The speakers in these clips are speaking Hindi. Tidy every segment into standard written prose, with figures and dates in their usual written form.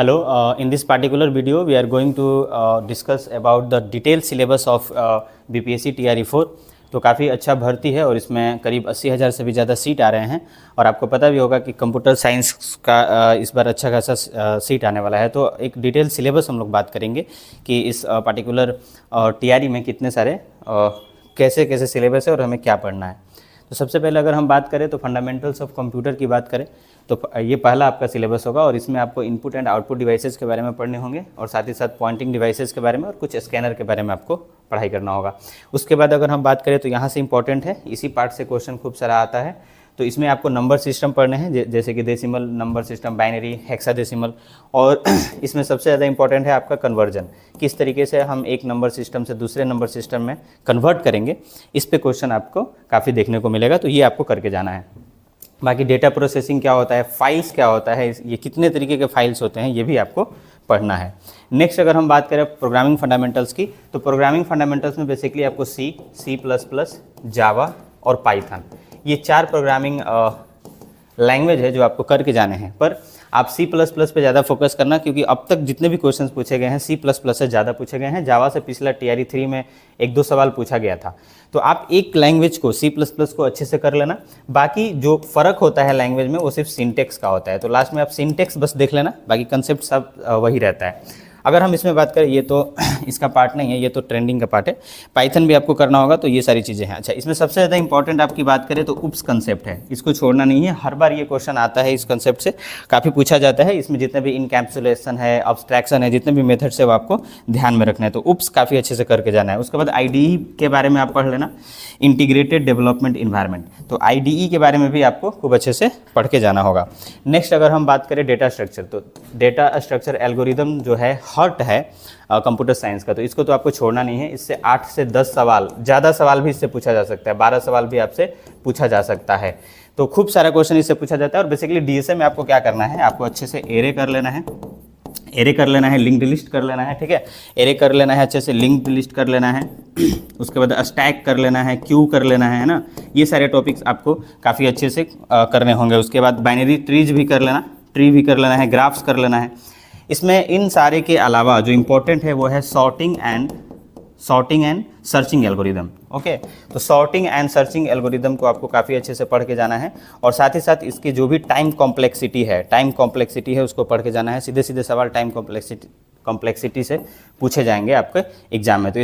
Hello, in this particular video we are going to discuss about the detailed syllabus of BPSC TRE4। तो काफ़ी अच्छा भर्ती है और इसमें करीब 80,000 से भी ज़्यादा सीट आ रहे हैं और आपको पता भी होगा कि कंप्यूटर साइंस का इस बार अच्छा खासा सीट आने वाला है। तो एक डिटेल सिलेबस हम लोग बात करेंगे कि इस पार्टिकुलर TRE में कितने सारे कैसे कैसे सिलेबस है और हमें क्या पढ़ना है। तो सबसे पहले अगर हम बात करें तो फंडामेंटल्स ऑफ कंप्यूटर की बात करें तो ये पहला आपका सिलेबस होगा और इसमें आपको इनपुट एंड आउटपुट डिवाइसेस के बारे में पढ़ने होंगे और साथ ही साथ पॉइंटिंग डिवाइसेस के बारे में और कुछ स्कैनर के बारे में आपको पढ़ाई करना होगा। उसके बाद अगर हम बात करें तो यहाँ से इंपॉर्टेंट है, इसी पार्ट से क्वेश्चन खूब सारा आता है। तो इसमें आपको नंबर सिस्टम पढ़ने हैं जैसे कि decimal number system, binary, hexadecimal और इसमें सबसे ज़्यादा इंपॉर्टेंट है आपका कन्वर्जन, किस तरीके से हम एक नंबर सिस्टम से दूसरे नंबर सिस्टम में कन्वर्ट करेंगे। इस पे क्वेश्चन आपको काफ़ी देखने को मिलेगा, तो ये आपको करके जाना है। बाकी डेटा प्रोसेसिंग क्या होता है, फाइल्स क्या होता है, ये कितने तरीके के फाइल्स होते हैं, ये भी आपको पढ़ना है। नेक्स्ट अगर हम बात करें प्रोग्रामिंग फंडामेंटल्स की तो प्रोग्रामिंग फंडामेंटल्स में बेसिकली आपको C++, जावा और पाइथन, ये 4 प्रोग्रामिंग लैंग्वेज है जो आपको करके जाने हैं। पर आप C++ पे ज़्यादा फोकस करना, क्योंकि अब तक जितने भी क्वेश्चंस पूछे गए हैं C++ से ज़्यादा पूछे गए हैं। जावा से पिछला TRE3 में 1-2 सवाल पूछा गया था। तो आप एक लैंग्वेज को C++ को अच्छे से कर लेना, बाकी जो फ़र्क होता है लैंग्वेज में वो सिर्फ सिंटेक्स का होता है। तो लास्ट में आप सिंटेक्स बस देख लेना, बाकी कंसेप्ट सब वही रहता है। अगर हम इसमें बात करें, ये तो इसका पार्ट नहीं है, ये तो ट्रेंडिंग का पार्ट है। पाइथन भी आपको करना होगा, तो ये सारी चीज़ें हैं। अच्छा, इसमें सबसे ज़्यादा इंपॉर्टेंट आपकी बात करें तो उप्स कंसेप्ट है, इसको छोड़ना नहीं है। हर बार ये क्वेश्चन आता है, इस कंसेप्ट से काफ़ी पूछा जाता है। इसमें जितने भी इनकैप्सुलेशन है, अब्स्ट्रैक्शन है, जितने भी मेथड्स है वो आपको ध्यान में रखना है। तो उप्स काफ़ी अच्छे से करके जाना है। उसके बाद IDE के बारे में आप पढ़ लेना, इंटीग्रेटेड डेवलपमेंट इन्वायरमेंट। तो IDE के बारे में भी आपको खूब अच्छे से पढ़ के जाना होगा। नेक्स्ट अगर हम बात करें डेटा स्ट्रक्चर, तो डेटा स्ट्रक्चर एल्गोरिदम जो है हर्ट है कंप्यूटर साइंस का, तो इसको तो आपको छोड़ना नहीं है। इससे 8 से 10 सवाल, ज़्यादा सवाल भी इससे पूछा जा सकता है, 12 सवाल भी आपसे पूछा जा सकता है। तो खूब सारा क्वेश्चन इससे पूछा जाता है। और बेसिकली DSA में आपको क्या करना है, आपको अच्छे से एरे कर लेना है, लिंक्ड लिस्ट कर लेना है, ठीक है। एरे कर लेना है, अच्छे से लिंक्ड लिस्ट कर लेना है। उसके बाद स्टैक कर लेना है, क्यू कर लेना है ना। ये सारे टॉपिक्स आपको काफ़ी अच्छे से करने होंगे। उसके बाद बाइनरी ट्री भी कर लेना है, ग्राफ्स कर लेना है। इसमें इन सारे के अलावा जो इम्पोर्टेंट है वो है sorting and searching algorithm. Okay, तो सॉर्टिंग एंड सर्चिंग एल्गोरिदम को आपको काफ़ी अच्छे से पढ़ के जाना है और साथ ही साथ इसकी जो भी टाइम कॉम्प्लेक्सिटी है उसको पढ़ के जाना है। सीधे सीधे सवाल टाइम कॉम्प्लेक्सिटी से पूछे जाएंगे आपके एग्जाम में। तो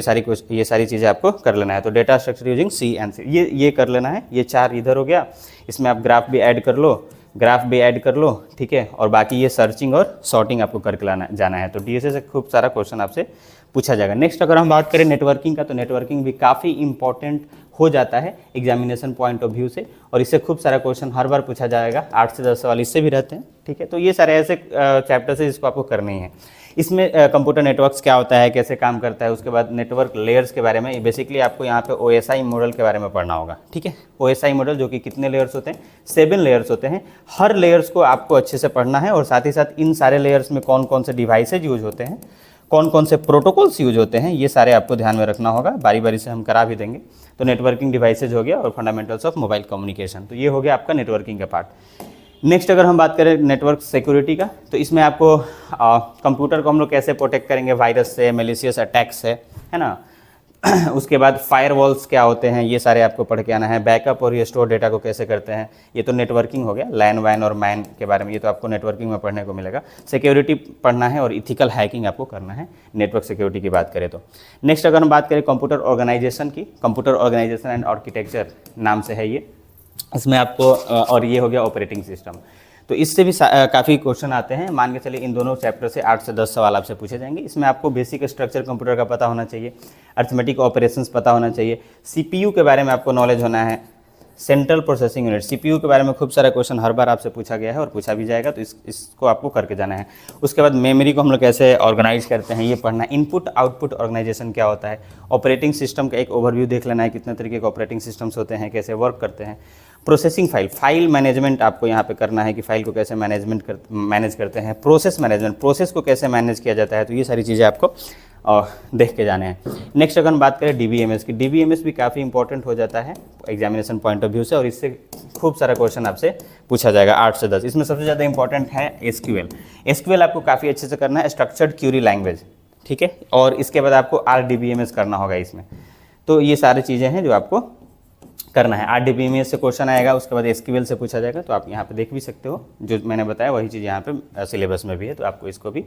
ये सारी चीज़ें आपको कर लेना है। तो data structure using C and C ये कर लेना है। ये 4 इधर हो गया। इसमें आप ग्राफ भी ऐड कर लो, ठीक है। और बाकी ये सर्चिंग और सॉर्टिंग आपको करके जाना है। तो DSA से खूब सारा क्वेश्चन आपसे पूछा जाएगा। नेक्स्ट अगर हम बात करें नेटवर्किंग का, तो नेटवर्किंग भी काफ़ी इंपॉर्टेंट हो जाता है एग्जामिनेशन पॉइंट ऑफ व्यू से और इससे खूब सारा क्वेश्चन हर बार पूछा जाएगा। 8 से 10 सवाल इससे भी रहते हैं, ठीक है। तो ये सारे ऐसे चैप्टर्स है जिसको आपको करने ही है। इसमें कंप्यूटर नेटवर्क्स क्या होता है, कैसे काम करता है, उसके बाद नेटवर्क लेयर्स के बारे में, बेसिकली आपको यहाँ पे OSI मॉडल के बारे में पढ़ना होगा, ठीक है। OSI मॉडल जो कि कितने लेयर्स होते हैं, 7 लेयर्स होते हैं। हर लेयर्स को आपको अच्छे से पढ़ना है और साथ ही साथ इन सारे लेयर्स में कौन कौन से डिवाइसेज यूज होते हैं, कौन कौन से प्रोटोकॉल्स यूज होते हैं, ये सारे आपको ध्यान में रखना होगा। बारी बारी से हम करा भी देंगे। तो नेटवर्किंग डिवाइसेज हो गया और फंडामेंटल्स ऑफ मोबाइल कम्युनिकेशन, तो ये हो गया आपका नेटवर्किंग का पार्ट। नेक्स्ट अगर हम बात करें नेटवर्क सिक्योरिटी का, तो इसमें आपको कंप्यूटर को हम लोग कैसे प्रोटेक्ट करेंगे वायरस से, मैलिशियस अटैक्स से, है ना। उसके बाद फायरवॉल्स क्या होते हैं, ये सारे आपको पढ़ के आना है। बैकअप और रिस्टोर डेटा को कैसे करते हैं, ये तो नेटवर्किंग हो गया। लैन वैन और मैन के बारे में ये तो आपको नेटवर्किंग में पढ़ने को मिलेगा। सिक्योरिटी पढ़ना है और इथिकल हैकिंग आपको करना है नेटवर्क सिक्योरिटी की बात करें तो। नेक्स्ट अगर हम बात करें कंप्यूटर ऑर्गेनाइजेशन की, कंप्यूटर ऑर्गेनाइजेशन एंड आर्किटेक्चर नाम से है ये। इसमें आपको और ये हो गया ऑपरेटिंग सिस्टम। तो इससे भी काफ़ी क्वेश्चन आते हैं। मान के चलिए इन दोनों चैप्टर से 8 से 10 सवाल आपसे पूछे जाएंगे। इसमें आपको बेसिक स्ट्रक्चर कंप्यूटर का पता होना चाहिए, अर्थमेटिक ऑपरेशंस पता होना चाहिए, CPU के बारे में आपको नॉलेज होना है, सेंट्रल प्रोसेसिंग यूनिट CPU के बारे में खूब सारा क्वेश्चन हर बार आपसे पूछा गया है और पूछा भी जाएगा। तो इसको आपको करके जाना है। उसके बाद मेमोरी को हम लोग कैसे ऑर्गेनाइज करते हैं ये पढ़ना है। इनपुट आउटपुट ऑर्गेनाइजेशन क्या होता है, ऑपरेटिंग सिस्टम का एक ओवरव्यू देख लेना है, कितने तरीके के ऑपरेटिंग सिस्टम्स होते हैं, कैसे वर्क करते हैं। प्रोसेसिंग फाइल मैनेजमेंट आपको यहाँ पे करना है कि फाइल को कैसे मैनेज करते हैं। प्रोसेस मैनेजमेंट, प्रोसेस को कैसे मैनेज किया जाता है। तो ये सारी चीज़ें आपको और देख के जाने हैं। नेक्स्ट अगर हम बात करें DBMS की, DBMS भी काफ़ी इंपॉर्टेंट हो जाता है एग्जामिनेशन पॉइंट ऑफ व्यू से, और इससे खूब सारा क्वेश्चन आपसे पूछा जाएगा 8 से 10। इसमें सबसे ज़्यादा इंपॉर्टेंट है SQL आपको काफ़ी अच्छे से करना है, स्ट्रक्चर्ड क्यूरी लैंग्वेज, ठीक है। और इसके बाद आपको RDBMS करना होगा इसमें। तो ये सारी चीज़ें हैं जो आपको करना है। RDBMS से क्वेश्चन आएगा, उसके बाद SQL से पूछा जाएगा। तो आप यहाँ पे देख भी सकते हो, जो मैंने बताया वही चीज़ यहाँ पे सिलेबस में भी है, तो आपको इसको भी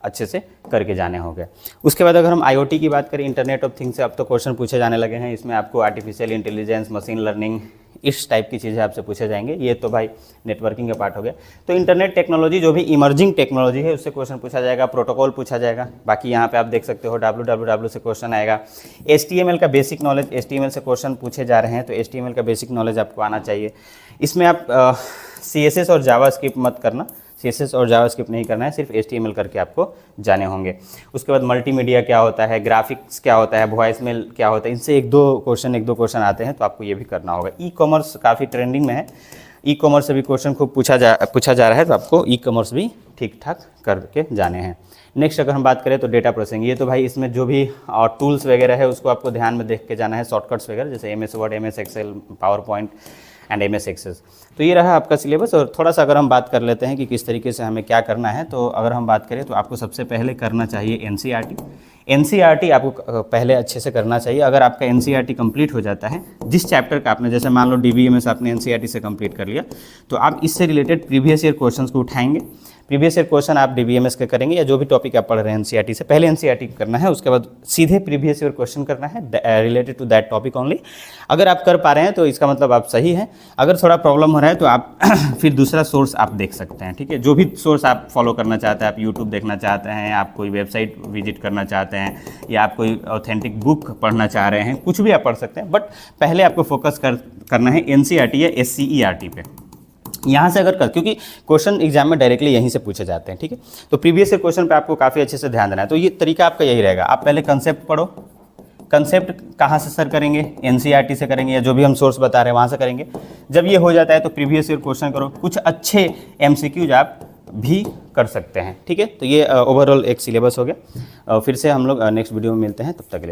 अच्छे से करके जाने होंगे। उसके बाद अगर हम IoT की बात करें, इंटरनेट ऑफ थिंग्स से अब तो क्वेश्चन पूछे जाने लगे हैं। इसमें आपको आर्टिफिशियल इंटेलिजेंस, मशीन लर्निंग, इस टाइप की चीज़ें आपसे पूछे जाएंगे। ये तो भाई नेटवर्किंग का पार्ट हो गया। तो इंटरनेट टेक्नोलॉजी जो भी इमर्जिंग टेक्नोलॉजी है उससे क्वेश्चन पूछा जाएगा, प्रोटोकॉल पूछा जाएगा। बाकी यहाँ पे आप देख सकते हो www से क्वेश्चन आएगा। HTML का बेसिक नॉलेज, HTML से क्वेश्चन पूछे जा रहे हैं, तो HTML का बेसिक नॉलेज आपको आना चाहिए। इसमें आप CSS और जावास्क्रिप्ट मत करना, CSS और जावास्क्रिप्ट नहीं करना है, सिर्फ HTML करके आपको जाने होंगे। उसके बाद मल्टीमीडिया क्या होता है, ग्राफिक्स क्या होता है, वॉइस मेल क्या होता है, इनसे एक दो क्वेश्चन आते हैं, तो आपको ये भी करना होगा। ई-कॉमर्स काफ़ी ट्रेंडिंग में है, ई-कॉमर्स से भी क्वेश्चन खूब पूछा जा रहा है, तो आपको ई-कॉमर्स भी ठीक ठाक करके जाने हैं। नेक्स्ट अगर हम बात करें तो डेटा प्रोसेसिंग, ये तो भाई इसमें जो भी टूल्स वगैरह है उसको आपको ध्यान में देख के जाना है, शॉर्टकट्स वगैरह जैसे MS word, MS excel, PowerPoint and MS access. तो ये रहा आपका सिलेबस। और थोड़ा सा अगर हम बात कर लेते हैं कि किस तरीके से हमें क्या करना है, तो अगर हम बात करें तो आपको सबसे पहले करना चाहिए NCERT आपको पहले अच्छे से करना चाहिए। अगर आपका NCERT कंप्लीट हो जाता है, जिस चैप्टर का आपने, जैसे मान लो DBMS आपने NCERT से कंप्लीट कर लिया, तो आप इससे रिलेटेड प्रीवियस ईयर क्वेश्चंस को उठाएंगे। प्रीवियस ईयर क्वेश्चन आप DBMS के करेंगे, या जो भी टॉपिक आप पढ़ रहे हैं NCERT से, पहले NCERT करना है, उसके बाद सीधे प्रीवियस ईयर क्वेश्चन करना है related to that topic only. अगर आप कर पा रहे हैं तो इसका मतलब आप सही हैं। अगर थोड़ा प्रॉब्लम हो रहा है तो आप फिर दूसरा सोर्स आप देख सकते हैं, ठीक है। जो भी सोर्स आप फॉलो करना चाहते हैं, आप यूट्यूब देखना चाहते हैं, आप कोई वेबसाइट विजिट करना चाहते हैं, या आप कोई ऑथेंटिक बुक पढ़ना चाह रहे हैं, कुछ भी आप पढ़ सकते हैं, बट पहले आपको फोकस करना है NCERT या SCERT पे। यहाँ से अगर क्योंकि क्वेश्चन एग्जाम में डायरेक्टली यहीं से पूछे जाते हैं, ठीक है। तो प्रीवियस ईयर क्वेश्चन पे आपको काफ़ी अच्छे से ध्यान देना है। तो ये तरीका आपका यही रहेगा, आप पहले कंसेप्ट पढ़ो। कंसेप्ट कहाँ से सर करेंगे? NCERT से करेंगे, या जो भी हम सोर्स बता रहे हैं वहाँ से करेंगे। जब ये हो जाता है तो प्रीवियस ईयर क्वेश्चन करो, कुछ अच्छे MCQs आप भी कर सकते हैं, ठीक है। तो ये ओवरऑल एक सिलेबस हो गया। फिर से हम लोग नेक्स्ट वीडियो में मिलते हैं, तब तक के लिए।